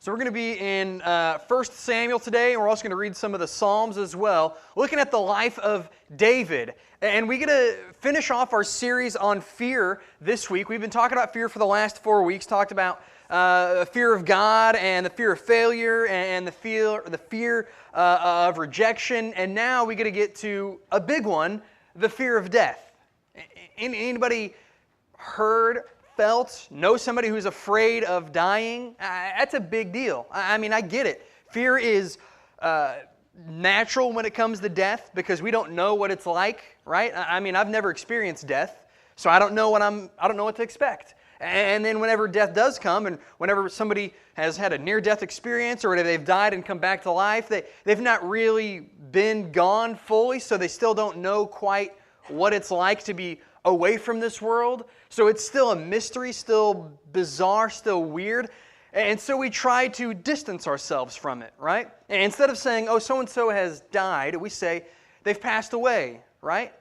So we're going to be in 1 Samuel today, and we're also going to read some of the Psalms as well, looking at the life of David. And we're going to finish off our series on fear this week. We've been talking about fear for the last 4 weeks, talked about the fear of God and the fear of failure and the fear of rejection. And now we get to get to a big one, the fear of death. Anybody know somebody who's afraid of dying? That's a big deal. I mean, I get it. Fear is natural when it comes to death because we don't know what it's like, right? I mean, I've never experienced death, so I don't know what to expect. And then whenever death does come, and whenever somebody has had a near-death experience or they've died and come back to life, they've not really been gone fully, so they still don't know quite what it's like to be away from this world. So it's still a mystery, still bizarre, still weird. And so we try to distance ourselves from it, right? And instead of saying, oh, so-and-so has died, we say they've passed away, right?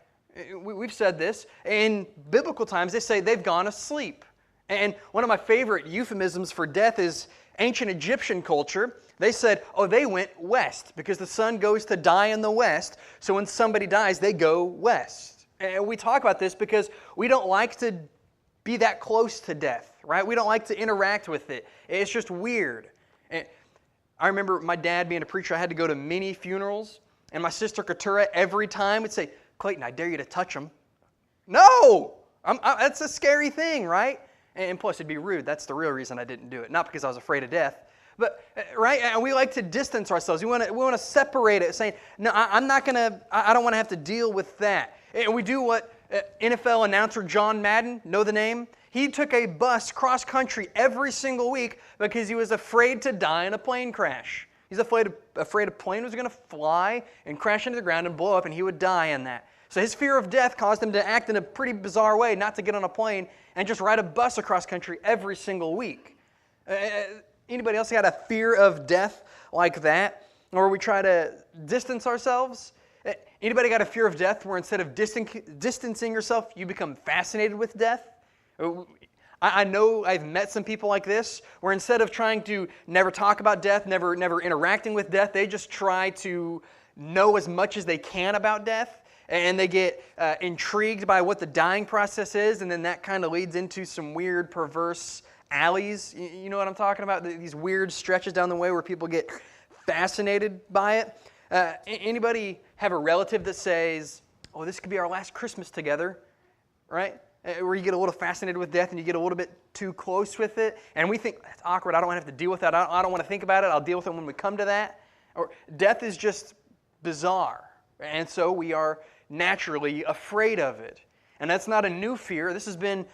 We've said this. In biblical times, they say they've gone asleep. And one of my favorite euphemisms for death is ancient Egyptian culture. They said, oh, they went west because the sun goes to die in the west. So when somebody dies, they go west. And we talk about this because we don't like to be that close to death, right? We don't like to interact with it. It's just weird. And I remember my dad being a preacher. I had to go to many funerals, and my sister Katura every time would say, Clayton, I dare you to touch him. No! That's a scary thing, right? And plus, it'd be rude. That's the real reason I didn't do it. Not because I was afraid of death. But, right, and we like to distance ourselves. We want to separate it, saying, no, I don't want to have to deal with that. And we do what NFL announcer John Madden, know the name? He took a bus cross-country every single week because he was afraid to die in a plane crash. He's afraid a plane was going to fly and crash into the ground and blow up, and he would die in that. So his fear of death caused him to act in a pretty bizarre way, not to get on a plane and just ride a bus across country every single week. Anybody else got a fear of death like that? Or we try to distance ourselves? Anybody got a fear of death where instead of distancing yourself, you become fascinated with death? I know I've met some people like this, where instead of trying to never talk about death, never interacting with death, they just try to know as much as they can about death. And they get intrigued by what the dying process is, and then that kind of leads into some weird, perverse alleys. You know what I'm talking about? These weird stretches down the way where people get fascinated by it. Anybody have a relative that says, oh, this could be our last Christmas together, right? Where you get a little fascinated with death and you get a little bit too close with it. And we think, that's awkward, I don't want to have to deal with that. I don't want to think about it, I'll deal with it when we come to that. Or death is just bizarre. And so we are naturally afraid of it. And that's not a new fear. This has been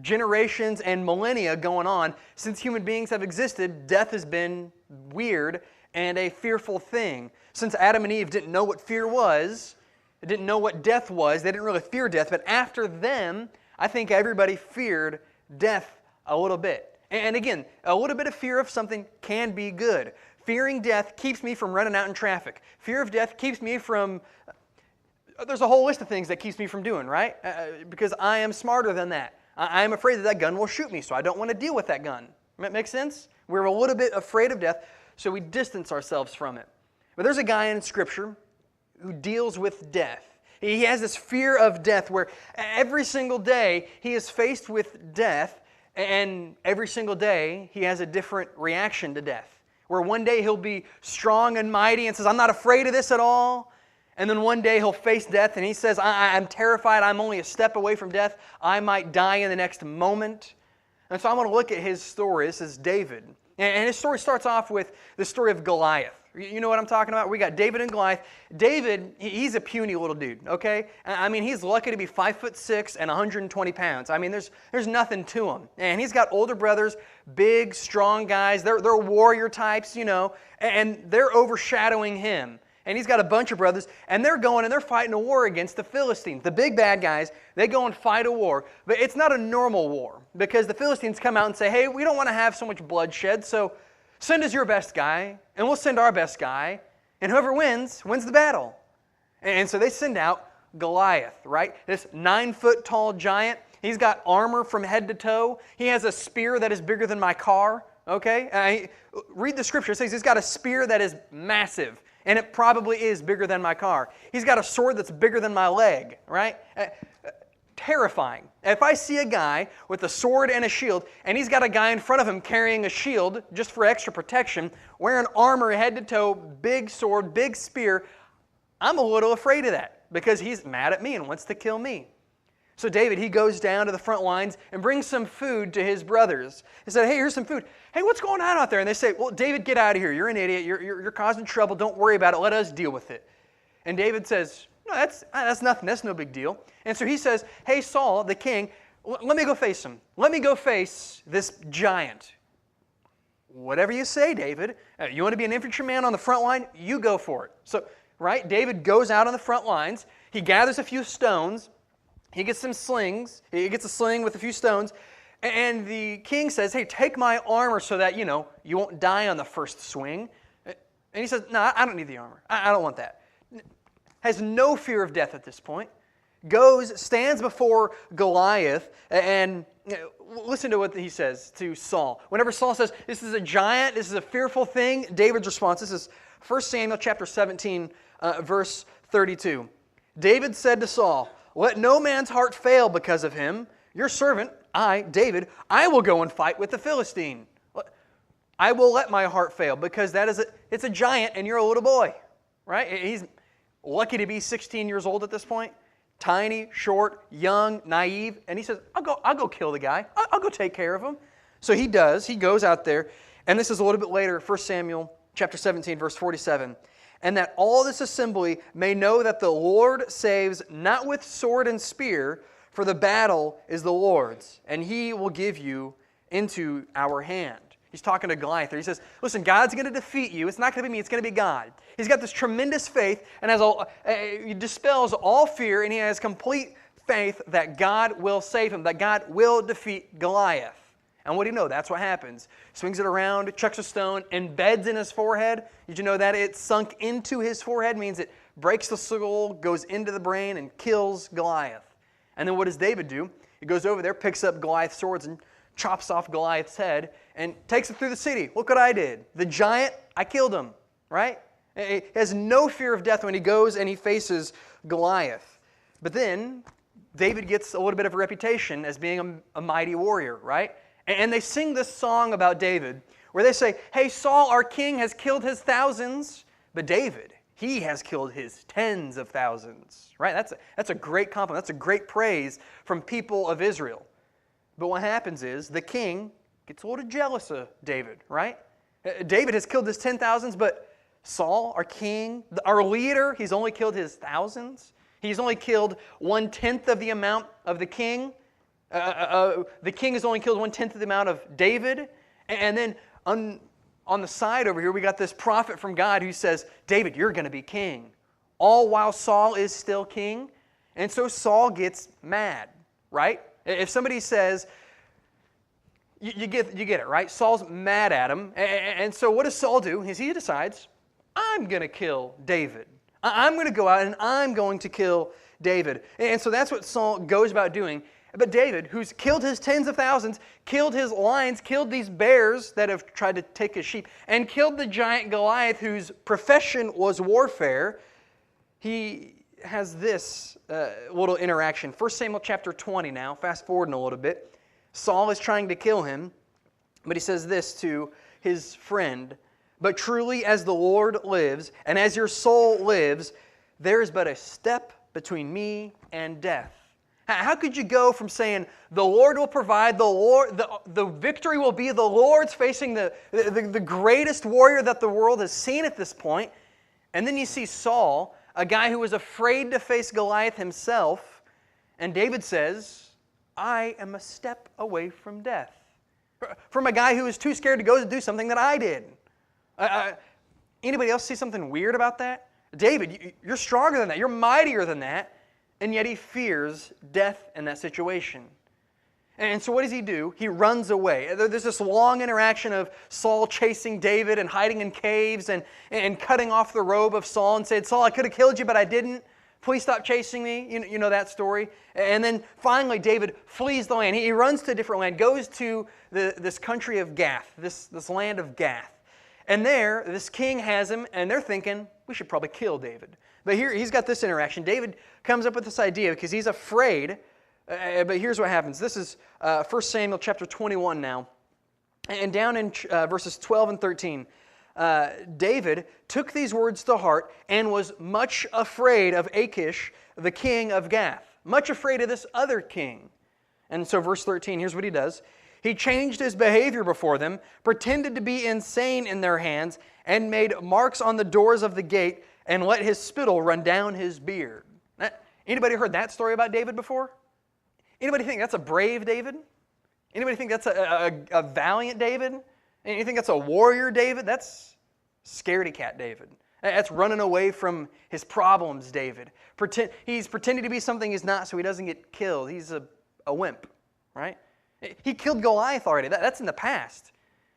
generations and millennia going on. Since human beings have existed, death has been weird and a fearful thing. Since Adam and Eve didn't know what fear was, they didn't know what death was, they didn't really fear death, but after them, I think everybody feared death a little bit. And again, a little bit of fear of something can be good. Fearing death keeps me from running out in traffic. Fear of death keeps me from... There's a whole list of things that keeps me from doing, right? Because I am smarter than that. I am afraid that gun will shoot me, so I don't want to deal with that gun. That make sense? We're a little bit afraid of death, so we distance ourselves from it. But there's a guy in Scripture who deals with death. He has this fear of death where every single day he is faced with death, and every single day he has a different reaction to death. Where one day he'll be strong and mighty and says, I'm not afraid of this at all. And then one day he'll face death and he says, I'm terrified, I'm only a step away from death. I might die in the next moment. And so I want to look at his story. This is David. And his story starts off with the story of Goliath. You know what I'm talking about? We got David and Goliath. David, he's a puny little dude, okay? I mean, he's lucky to be 5'6" and 120 pounds. I mean, there's nothing to him. And he's got older brothers, big, strong guys. They're warrior types, you know, and they're overshadowing him. And he's got a bunch of brothers, and they're going and they're fighting a war against the Philistines. The big bad guys, they go and fight a war. But it's not a normal war, because the Philistines come out and say, hey, we don't want to have so much bloodshed, so send us your best guy, and we'll send our best guy, and whoever wins the battle. And so they send out Goliath, right? This 9-foot tall giant. He's got armor from head to toe. He has a spear that is bigger than my car. okay? Read the scripture. It says he's got a spear that is massive, and it probably is bigger than my car. He's got a sword that's bigger than my leg, right? Terrifying. If I see a guy with a sword and a shield, and he's got a guy in front of him carrying a shield just for extra protection, wearing armor head to toe, big sword, big spear, I'm a little afraid of that because he's mad at me and wants to kill me. So David, he goes down to the front lines and brings some food to his brothers. He said, hey, here's some food. Hey, what's going on out there? And they say, well, David, get out of here. You're an idiot. You're causing trouble. Don't worry about it. Let us deal with it. And David says, no, that's nothing. That's no big deal. And so he says, hey, Saul, the king, let me go face him. Let me go face this giant. Whatever you say, David. You want to be an infantryman on the front line? You go for it. So, right, David goes out on the front lines. He gathers a few stones. He gets some slings. He gets a sling with a few stones. And the king says, hey, take my armor so that, you won't die on the first swing. And he says, no, I don't need the armor. I don't want that. Has no fear of death at this point. Stands before Goliath, and listen to what he says to Saul. Whenever Saul says, this is a giant, this is a fearful thing, David's response, this is 1 Samuel chapter 17, verse 32. David said to Saul, let no man's heart fail because of him. Your servant, I, David, I will go and fight with the Philistine. I will let my heart fail because it's a giant and you're a little boy, right? He's lucky to be 16 years old at this point. Tiny, short, young, naive. And he says, I'll go kill the guy. I'll go take care of him. So he does. He goes out there. And this is a little bit later, 1 Samuel chapter 17, verse 47. And that all this assembly may know that the Lord saves not with sword and spear, for the battle is the Lord's, and he will give you into our hand. He's talking to Goliath there. He says, listen, God's going to defeat you. It's not going to be me. It's going to be God. He's got this tremendous faith and he dispels all fear, and he has complete faith that God will save him, that God will defeat Goliath. And what do you know? That's what happens. Swings it around, chucks a stone, embeds in his forehead. Did you know that? It sunk into his forehead, means it breaks the skull, goes into the brain, and kills Goliath. And then what does David do? He goes over there, picks up Goliath's swords, and chops off Goliath's head, and takes it through the city. Look what I did. The giant, I killed him, right? He has no fear of death when he goes and he faces Goliath. But then, David gets a little bit of a reputation as being a mighty warrior, right? And they sing this song about David where they say, hey, Saul, our king, has killed his thousands, but David, he has killed his tens of thousands. Right? That's a great compliment. That's a great praise from people of Israel. But what happens is the king gets a little jealous of David, right? David has killed his 10,000s, but Saul, our king, our leader, he's only killed his thousands. He's only killed 1/10 of the amount of the king. The king has only killed 1/10 of the amount of David. And then on the side over here, we got this prophet from God who says, David, you're going to be king. All while Saul is still king. And so Saul gets mad, right? If somebody says, you get it, right? Saul's mad at him. And so what does Saul do? He decides, I'm going to kill David. I'm going to go out and I'm going to kill David. And so that's what Saul goes about doing. But David, who's killed his tens of thousands, killed his lions, killed these bears that have tried to take his sheep, and killed the giant Goliath whose profession was warfare, he has this little interaction. 1 Samuel chapter 20 now, fast forwarding a little bit. Saul is trying to kill him, but he says this to his friend, but truly as the Lord lives, and as your soul lives, there is but a step between me and death. How could you go from saying, the Lord will provide, the victory will be the Lord's facing the greatest warrior that the world has seen at this point, and then you see Saul, a guy who was afraid to face Goliath himself, and David says, I am a step away from death. From a guy who was too scared to go to do something that I did. Anybody else see something weird about that? David, you're stronger than that. You're mightier than that. And yet he fears death in that situation. And so what does he do? He runs away. There's this long interaction of Saul chasing David and hiding in caves and cutting off the robe of Saul and said, Saul, I could have killed you, but I didn't. Please stop chasing me. You know that story. And then finally, David flees the land. He runs to a different land, goes to this country of Gath, this land of Gath. And there, this king has him, and they're thinking, we should probably kill David. But here, he's got this interaction. David comes up with this idea because he's afraid. But here's what happens. This is 1 Samuel chapter 21 now. And down in verses 12 and 13, David took these words to heart and was much afraid of Achish, the king of Gath. Much afraid of this other king. And so verse 13, here's what he does. He changed his behavior before them, pretended to be insane in their hands, and made marks on the doors of the gate, and let his spittle run down his beard. Anybody heard that story about David before? Anybody think that's a brave David? Anybody think that's a valiant David? Anybody think that's a warrior David? That's scaredy cat David. That's running away from his problems David. He's pretending to be something he's not so he doesn't get killed. He's a wimp, right? He killed Goliath already. That's in the past.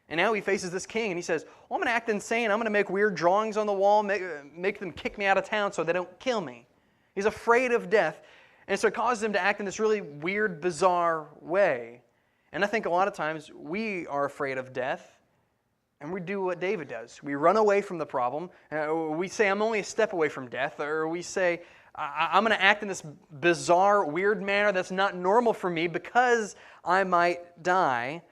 And now he faces this king and he says, well, I'm going to act insane. I'm going to make weird drawings on the wall, make them kick me out of town so they don't kill me. He's afraid of death. And so it causes him to act in this really weird, bizarre way. And I think a lot of times we are afraid of death and we do what David does. We run away from the problem. We say, I'm only a step away from death. Or we say, I'm going to act in this bizarre, weird manner that's not normal for me because I might die.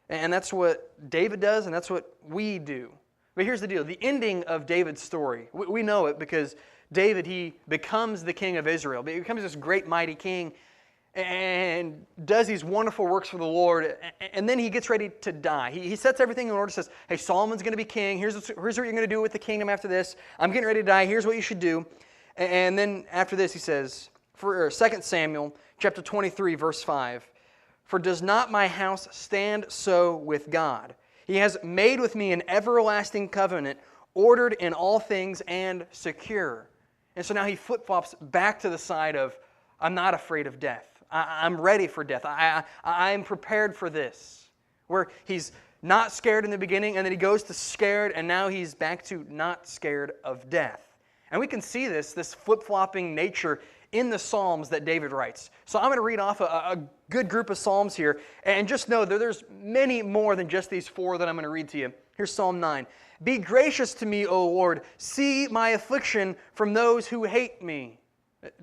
And that's what David does, and that's what we do. But here's the deal. The ending of David's story, we know it because David, he becomes the king of Israel. He becomes this great, mighty king and does these wonderful works for the Lord. And then he gets ready to die. He sets everything in order, says, hey, Solomon's going to be king. Here's what you're going to do with the kingdom after this. I'm getting ready to die. Here's what you should do. And then after this, he says, for 2 Samuel chapter 23, verse 5, for does not my house stand so with God? He has made with me an everlasting covenant, ordered in all things and secure. And so now he flip-flops back to the side of, I'm not afraid of death. I'm ready for death. I'm prepared for this. Where he's not scared in the beginning, and then he goes to scared, and now he's back to not scared of death. And we can see this flip-flopping nature in the Psalms that David writes. So I'm going to read off a good group of Psalms here, and just know that there's many more than just these four that I'm going to read to you. Here's Psalm 9. Be gracious to me, O Lord. See my affliction from those who hate me.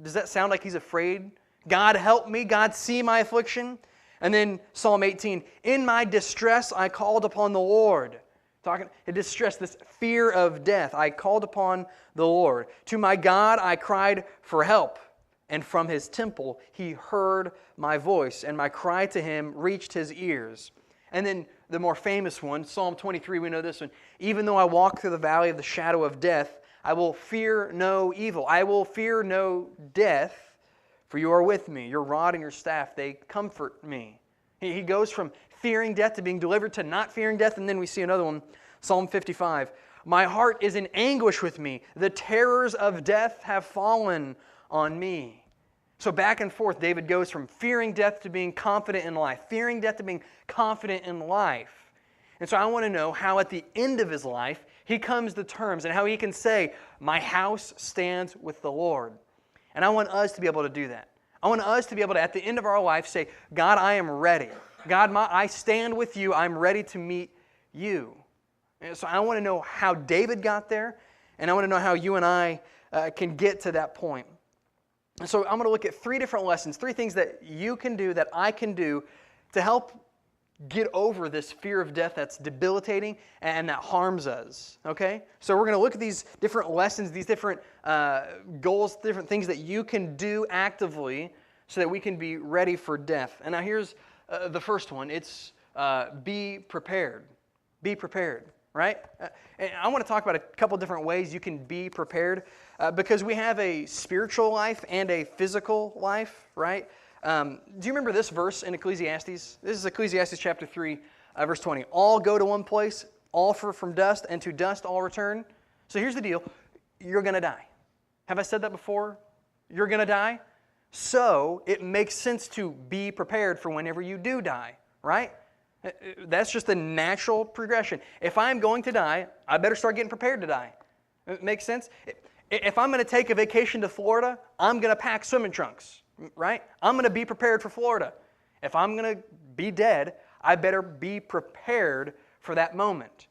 Does that sound like he's afraid? God, help me. God, see my affliction. And then Psalm 18. In my distress, I called upon the Lord. Talking in distress, this fear of death. I called upon the Lord. To my God, I cried for help. And from his temple, he heard my voice, and my cry to him reached his ears. And then the more famous one, Psalm 23, we know this one. Even though I walk through the valley of the shadow of death, I will fear no evil. I will fear no death, for you are with me. Your rod and your staff, they comfort me. He goes from fearing death to being delivered to not fearing death. And then we see another one, Psalm 55. My heart is in anguish with me. The terrors of death have fallen on me. So back and forth, David goes from fearing death to being confident in life. Fearing death to being confident in life. And so I want to know how at the end of his life, he comes to terms and how he can say, my house stands with the Lord. And I want us to be able to do that. I want us to be able to, at the end of our life, say, God, I am ready. God, I stand with you. I'm ready to meet you. And so I want to know how David got there, and I want to know how you and I can get to that point. And so I'm going to look at three different lessons, three things that you can do, that I can do to help get over this fear of death that's debilitating and that harms us, okay? So we're going to look at these different lessons, these different goals, different things that you can do actively so that we can be ready for death. And now here's the first one. It's be prepared. Be prepared, right? And I want to talk about a couple different ways you can be prepared because we have a spiritual life and a physical life, right? Do you remember this verse in Ecclesiastes? This is Ecclesiastes chapter 3, verse 20. All go to one place, all from dust, and to dust all return. So here's the deal. You're going to die. Have I said that before? You're going to die. So it makes sense to be prepared for whenever you do die, right? That's just the natural progression. If I'm going to die, I better start getting prepared to die. It makes sense? If I'm going to take a vacation to Florida, I'm going to pack swimming trunks, right? I'm going to be prepared for Florida. If I'm going to be dead, I better be prepared for that moment.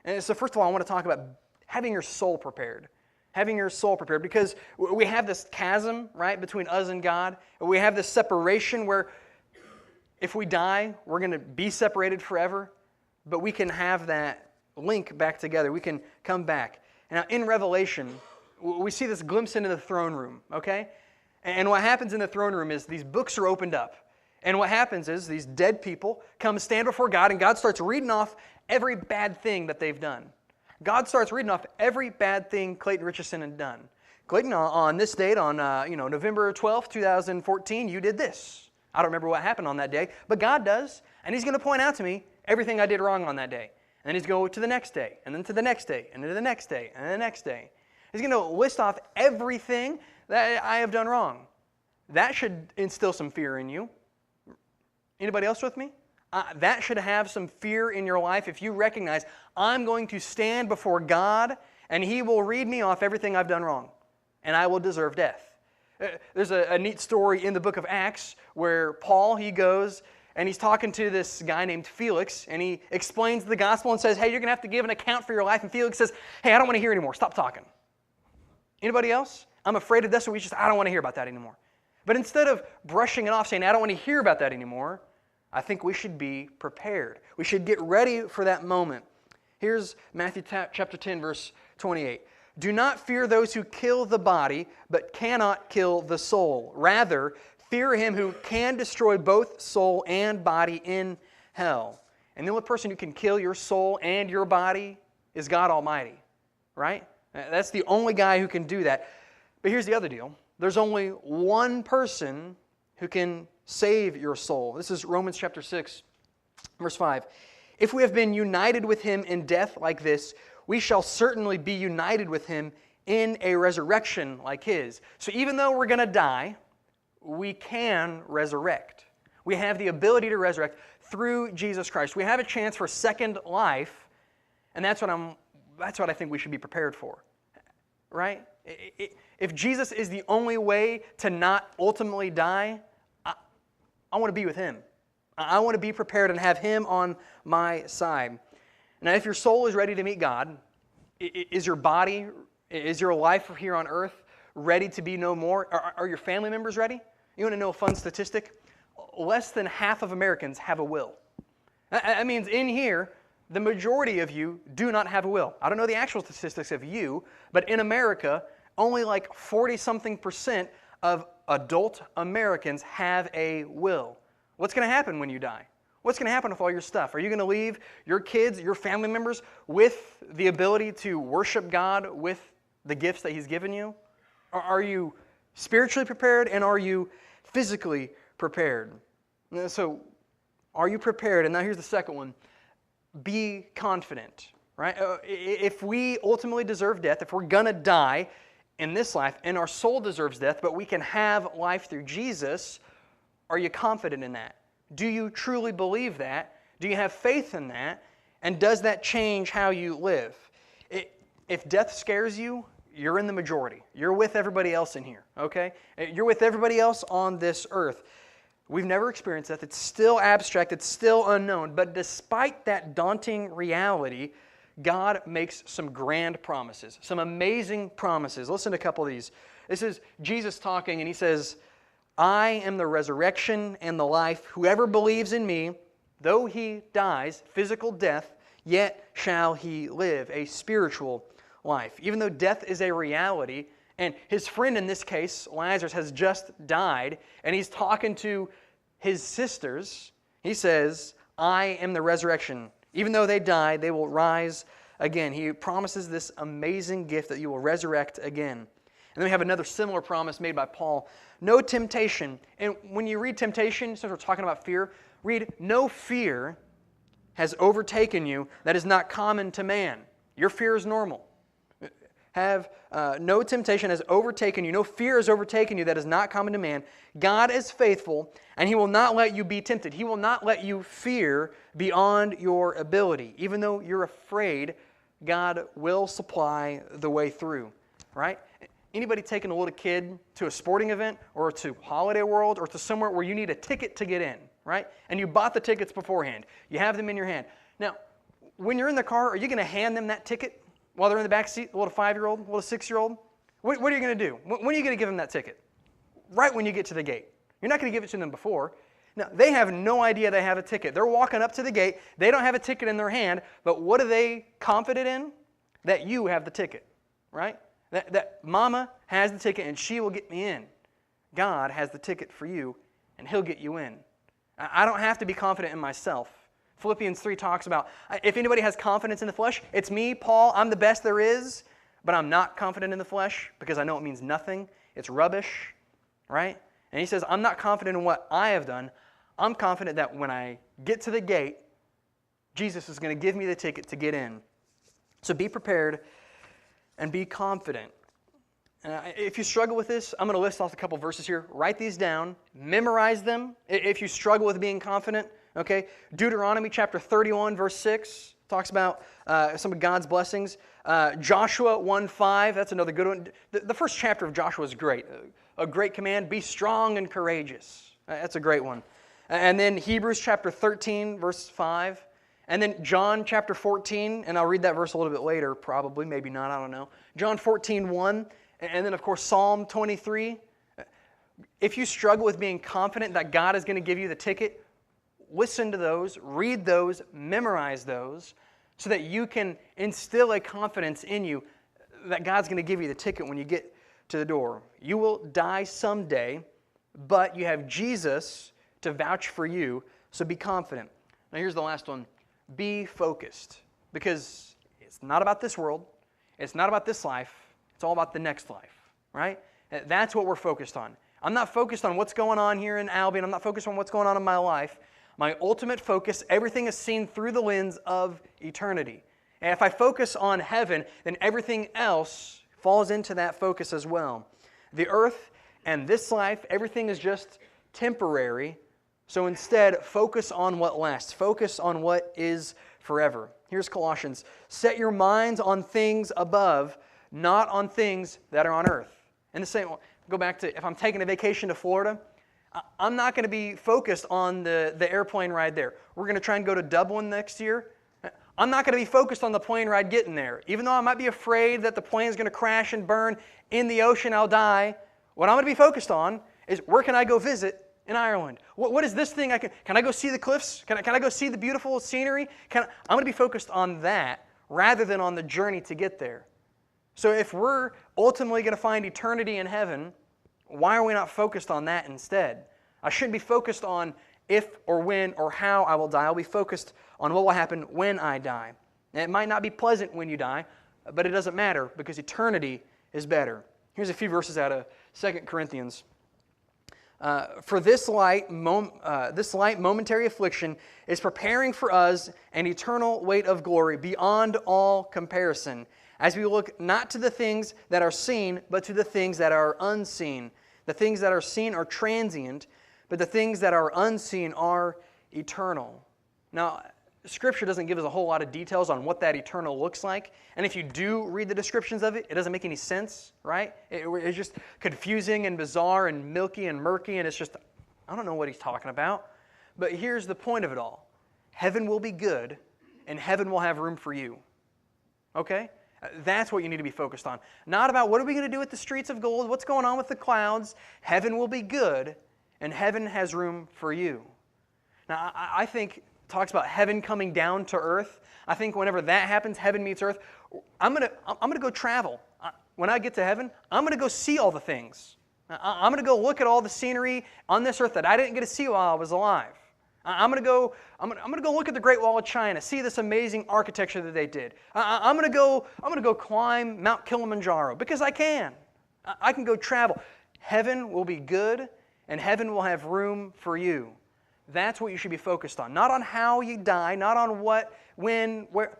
And so first of all, I want to talk about having your soul prepared. Having your soul prepared, because we have this chasm, right, between us and God. We have this separation where if we die, we're going to be separated forever, but we can have that link back together. We can come back. Now, in Revelation, we see this glimpse into the throne room, okay? And what happens in the throne room is these books are opened up. And what happens is these dead people come stand before God, and God starts reading off every bad thing that they've done. God starts reading off every bad thing Clayton Richison had done. Clayton, on this date, on November 12th, 2014, you did this. I don't remember what happened on that day, but God does, and He's going to point out to me everything I did wrong on that day. And then He's going to go to the next day, and then to the next day, and then to the next day, and then the next day. He's going to list off everything that I have done wrong. That should instill some fear in you. Anybody else with me? That should have some fear in your life if you recognize, I'm going to stand before God and He will read me off everything I've done wrong, and I will deserve death. There's a neat story in the book of Acts where Paul, he goes and he's talking to this guy named Felix, and he explains the gospel and says, hey, you're going to have to give an account for your life. And Felix says, hey, I don't want to hear anymore. Stop talking. Anybody else? I'm afraid of this, so I don't want to hear about that anymore. But instead of brushing it off, saying, I don't want to hear about that anymore, I think we should be prepared. We should get ready for that moment. Here's Matthew chapter 10, verse 28. Do not fear those who kill the body, but cannot kill the soul. Rather, fear Him who can destroy both soul and body in hell. And the only person who can kill your soul and your body is God Almighty, right? That's the only guy who can do that. But here's the other deal. There's only one person who can save your soul. This is Romans chapter 6, verse 5. If we have been united with Him in death like this, we shall certainly be united with Him in a resurrection like His. So even though we're going to die, we can resurrect. We have the ability to resurrect through Jesus Christ. We have a chance for second life, and that's what I think we should be prepared for. Right? If Jesus is the only way to not ultimately die, I want to be with Him. I want to be prepared and have Him on my side. Now, if your soul is ready to meet God, is your body, is your life here on earth ready to be no more? Are your family members ready? You want to know a fun statistic? Less than half of Americans have a will. That means in here, the majority of you do not have a will. I don't know the actual statistics of you, but in America, only like 40-something% of adult Americans have a will. What's going to happen when you die? What's going to happen with all your stuff? Are you going to leave your kids, your family members, with the ability to worship God with the gifts that He's given you? Or are you spiritually prepared, and are you physically prepared? So, are you prepared? And now here's the second one. Be confident, right? If we ultimately deserve death, if we're going to die in this life, and our soul deserves death, but we can have life through Jesus, are you confident in that? Do you truly believe that? Do you have faith in that? And does that change how you live? If death scares you, you're in the majority. You're with everybody else in here, okay? You're with everybody else on this earth. We've never experienced death. It's still abstract. It's still unknown. But despite that daunting reality, God makes some grand promises, some amazing promises. Listen to a couple of these. This is Jesus talking, and He says, I am the resurrection and the life. Whoever believes in Me, though he dies, physical death, yet shall he live, a spiritual life. Even though death is a reality, and his friend in this case, Lazarus, has just died, and he's talking to his sisters, he says, I am the resurrection. Even though they die, they will rise again. He promises this amazing gift that you will resurrect again. And then we have another similar promise made by Paul. No temptation. And when you read temptation, since we're talking about fear, read, no fear has overtaken you that is not common to man. Your fear is normal. Have no temptation has overtaken you, no fear has overtaken you that is not common to man. God is faithful, and He will not let you be tempted. He will not let you fear beyond your ability. Even though you're afraid, God will supply the way through. right? Anybody taking a little kid to a sporting event or to Holiday World or to somewhere where you need a ticket to get in, right? And you bought the tickets beforehand. You have them in your hand. Now, when you're in the car, are you going to hand them that ticket while they're in the back seat, a little 5-year-old, a little 6-year-old? What are you going to do? When are you going to give them that ticket? Right when you get to the gate. You're not going to give it to them before. Now, they have no idea they have a ticket. They're walking up to the gate. They don't have a ticket in their hand, but what are they confident in? That you have the ticket, right? That mama has the ticket and she will get me in. God has the ticket for you and He'll get you in. I don't have to be confident in myself. Philippians 3 talks about, if anybody has confidence in the flesh, it's me, Paul, I'm the best there is, but I'm not confident in the flesh because I know it means nothing. It's rubbish, right? And he says, I'm not confident in what I have done. I'm confident that when I get to the gate, Jesus is going to give me the ticket to get in. So be prepared and be confident. If you struggle with this, I'm going to list off a couple verses here. Write these down. Memorize them if you struggle with being confident. Okay? Deuteronomy chapter 31, verse 6 talks about some of God's blessings. Joshua 1:5, that's another good one. The first chapter of Joshua is great. A great command, be strong and courageous. That's a great one. And then Hebrews chapter 13, verse 5. And then John chapter 14, and I'll read that verse a little bit later, probably, maybe not, I don't know. John 14:1, and then of course Psalm 23. If you struggle with being confident that God is going to give you the ticket, listen to those, read those, memorize those, so that you can instill a confidence in you that God's going to give you the ticket when you get to the door. You will die someday, but you have Jesus to vouch for you, so be confident. Now here's the last one. Be focused, because it's not about this world, it's not about this life, it's all about the next life, right? That's what we're focused on. I'm not focused on what's going on here in Albion, I'm not focused on what's going on in my life. My ultimate focus, everything is seen through the lens of eternity. And if I focus on heaven, then everything else falls into that focus as well. The earth and this life, everything is just temporary. So instead, focus on what lasts. Focus on what is forever. Here's Colossians. Set your minds on things above, not on things that are on earth. And the same, go back to, if I'm taking a vacation to Florida, I'm not going to be focused on the airplane ride there. We're going to try and go to Dublin next year. I'm not going to be focused on the plane ride getting there. Even though I might be afraid that the plane is going to crash and burn in the ocean, I'll die. What I'm going to be focused on is where can I go visit in Ireland? What is this thing can I go see the cliffs? Can I go see the beautiful scenery? I'm going to be focused on that rather than on the journey to get there. So if we're ultimately going to find eternity in heaven, why are we not focused on that instead? I shouldn't be focused on if or when or how I will die. I'll be focused on what will happen when I die. And it might not be pleasant when you die, but it doesn't matter because eternity is better. Here's a few verses out of 2 Corinthians. For this light momentary affliction is preparing for us an eternal weight of glory beyond all comparison, as we look not to the things that are seen, but to the things that are unseen. The things that are seen are transient, but the things that are unseen are eternal. Now, Scripture doesn't give us a whole lot of details on what that eternal looks like. And if you do read the descriptions of it, it doesn't make any sense, right? It's just confusing and bizarre and milky and murky, and it's just, I don't know what he's talking about. But here's the point of it all. Heaven will be good, and heaven will have room for you. Okay? That's what you need to be focused on. Not about what are we going to do with the streets of gold, what's going on with the clouds. Heaven will be good, and heaven has room for you. Now, I think talks about heaven coming down to earth. I think whenever that happens, heaven meets earth, I'm gonna go travel. When I get to heaven, I'm going to go see all the things. I'm going to go look at all the scenery on this earth that I didn't get to see while I was alive. I'm going to go look at the Great Wall of China, see this amazing architecture that they did. I'm going to go climb Mount Kilimanjaro because I can. I can go travel. Heaven will be good, and heaven will have room for you. That's what you should be focused on. Not on how you die, not on what, when, where.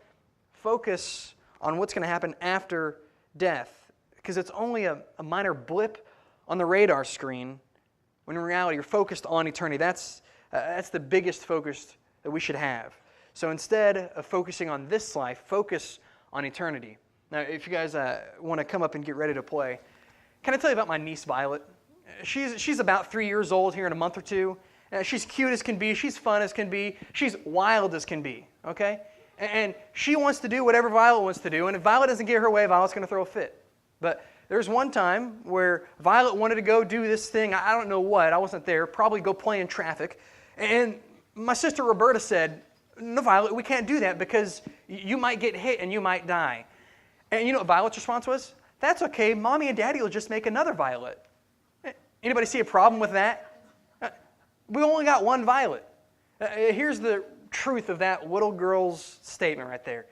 Focus on what's going to happen after death, because it's only a minor blip on the radar screen, when in reality you're focused on eternity. That's the biggest focus that we should have. So instead of focusing on this life, focus on eternity. Now, if you guys want to come up and get ready to play, can I tell you about my niece Violet? She's about 3 years old here in a month or two. She's cute as can be. She's fun as can be. She's wild as can be, okay? And she wants to do whatever Violet wants to do. And if Violet doesn't get her way, Violet's going to throw a fit. But there's one time where Violet wanted to go do this thing. I don't know what. I wasn't there. Probably go play in traffic. And my sister Roberta said, "No, Violet, we can't do that because you might get hit and you might die." And you know what Violet's response was? "That's okay. Mommy and Daddy will just make another Violet." Anybody see a problem with that? We only got one Violet. Here's the truth of that little girl's statement right there.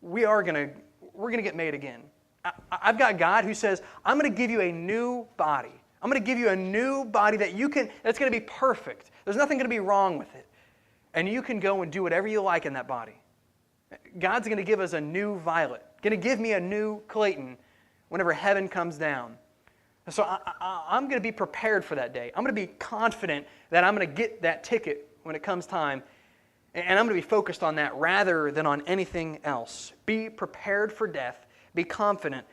We're gonna get made again. I've got God who says, "I'm going to give you a new body. I'm going to give you a new body that's going to be perfect. There's nothing going to be wrong with it. And you can go and do whatever you like in that body." God's going to give us a new Violet. Going to give me a new Clayton whenever heaven comes down. So I'm going to be prepared for that day. I'm going to be confident that I'm going to get that ticket when it comes time. And I'm going to be focused on that rather than on anything else. Be prepared for death. Be confident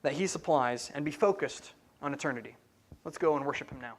that He supplies, and be focused on eternity. Let's go and worship Him now.